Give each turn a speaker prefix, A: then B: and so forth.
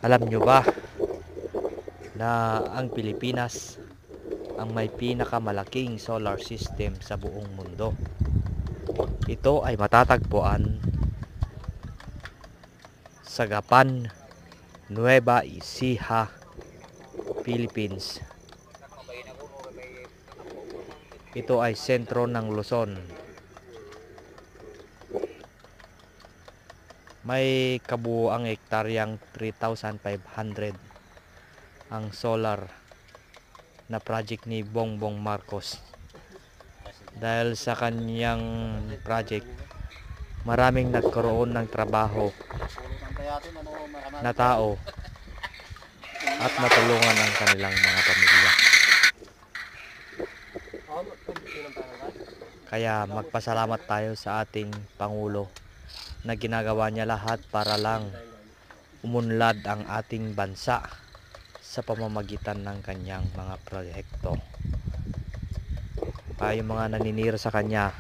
A: Alam nyo ba na ang Pilipinas ang may pinakamalaking solar system sa buong mundo? Ito ay matatagpuan sa Gapan, Nueva Ecija, Philippines. Ito ay sentro ng Luzon. May kabuuang hektaryang 3,500 ang solar na project ni Bongbong Marcos. Dahil sa kanyang project, maraming nagkaroon ng trabaho na tao at natulungan ang kanilang mga pamilya. Kaya magpasalamat tayo sa ating Pangulo na ginagawa niya lahat para lang umunlad ang ating bansa sa pamamagitan ng kanyang mga proyekto. Yung mga naninira sa kanya